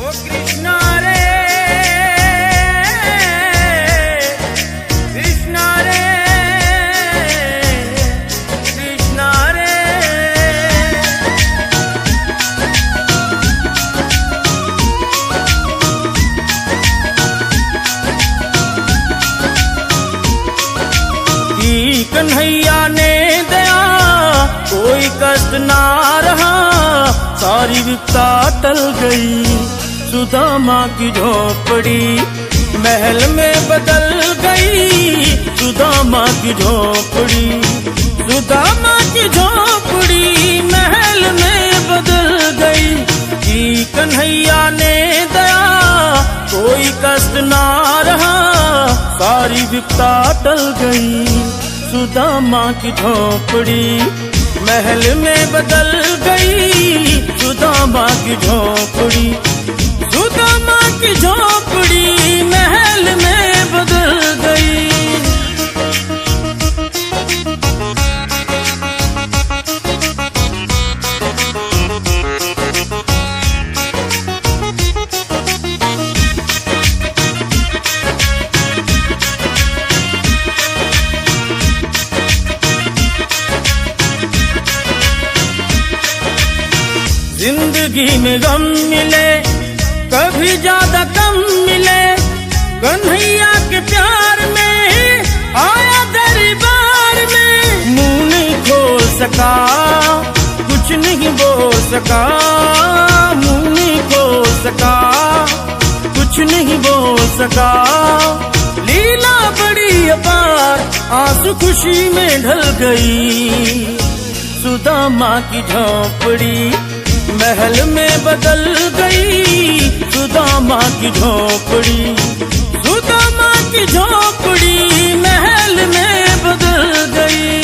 कृष्णा रे कृष्णा रे कृष्णा रे। की कन्हैया ने दया कोई कष्ट ना रहा, सारी विपदा टल गई। सुदामा की झोपड़ी महल में बदल गई। सुदामा की झोपड़ी, सुदामा की झोपड़ी महल में बदल गई। कि कन्हैया ने दया कोई कष्ट ना रहा, सारी विपदा टल गई। सुदामा की झोपड़ी महल में बदल गई। सुदामा की झोपड़ी, सुदामा की झोपड़ी महल में बदल गई। जिंदगी में गम मिले कभी ज्यादा कम मिले, कन्हैया के प्यार में आया दरबार में। मुंह नहीं खोल सका, कुछ नहीं बोल सका, मुंह नहीं खोल सका, कुछ नहीं बोल सका। लीला बड़ी अपार आंसू खुशी में ढल गई। सुदामा की झोपड़ी महल में बदल गई। सुदामा की झोपड़ी, सुदामा की झोपड़ी महल में बदल गई।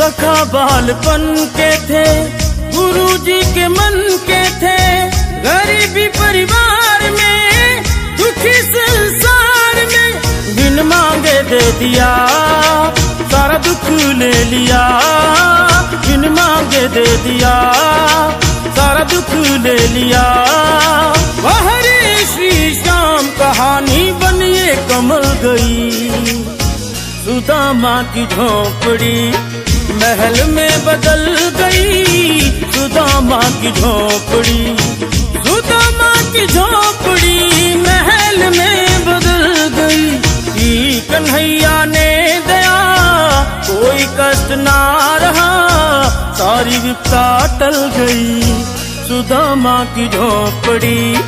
सखा बालपन के थे, गुरुजी के मन के थे। गरीबी परिवार में, दुखी संसार में, बिन मांगे दे दिया, सारा दुख ले लिया। बिन मांगे दे दिया, सारा दुख ले लिया। हरे श्री श्याम कहानी बनिए कमल गई। सुदामा की झोपड़ी महल में बदल गई। सुदामा की झोपड़ी, सुदामा की झोपड़ी महल में बदल गई। कि कन्हैया ने दया कोई कष्ट ना रहा, सारी विपदा टल गई। सुदामा की झोपड़ी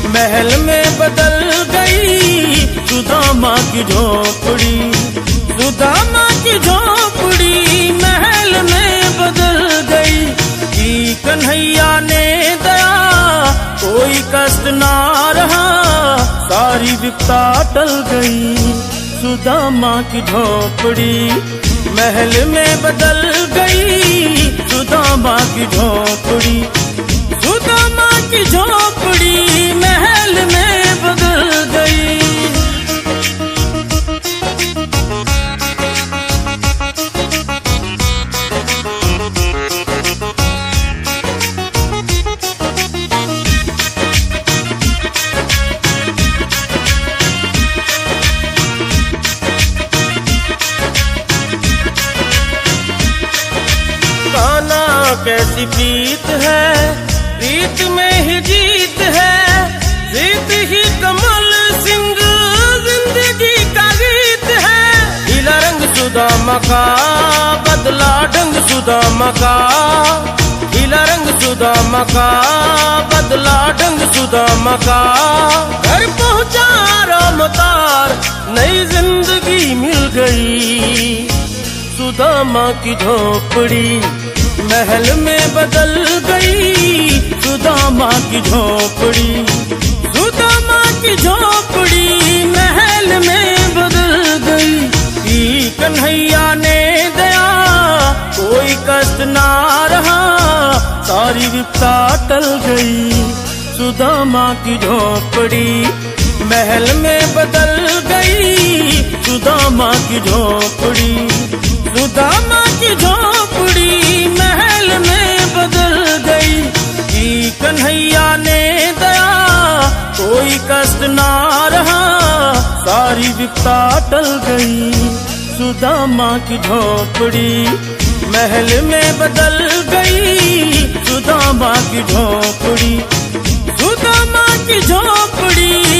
महल में बदल गई। सुदामा की झोपड़ी, सुदामा की झोपड़ी महल में बदल गई। कि कन्हैया ने दया कोई कष्ट ना रहा, सारी विपदा टल गई। सुदामा की झोपड़ी महल में बदल गई। सुदामा की झोपड़ी, सुदामा की झोपड़ी महल में बदल गई। कैसी प्रीत है, प्रीत में ही जीत है। जीत ही कमल सिंह जिंदगी का गीत है। नीला रंग सुदामा का, बदला ढंग सुदामा का। नीला रंग सुदामा का, बदला ढंग सुदामा का। घर पहुंचा रामतार, नई जिंदगी मिल गई। सुदामा की झोपड़ी महल में बदल गई। सुदामा की झोपड़ी, सुदामा की झोपड़ी महल में बदल गई। कि कन्हैया ने दया कष्ट ना रहा, सारी विपदा टल गई। सुदामा की झोपड़ी महल में बदल गई, सुदामा की झोपड़ी, सुदामा की झोपड़ी महल में बदल गई। कि कन्हैया ने दया, कोई कष्ट ना रहा, सारी विपदा टल गई। सुदामा की झोपड़ी महल में बदल गई, सुदामा की झोपड़ी, सुदामा की झोपड़ी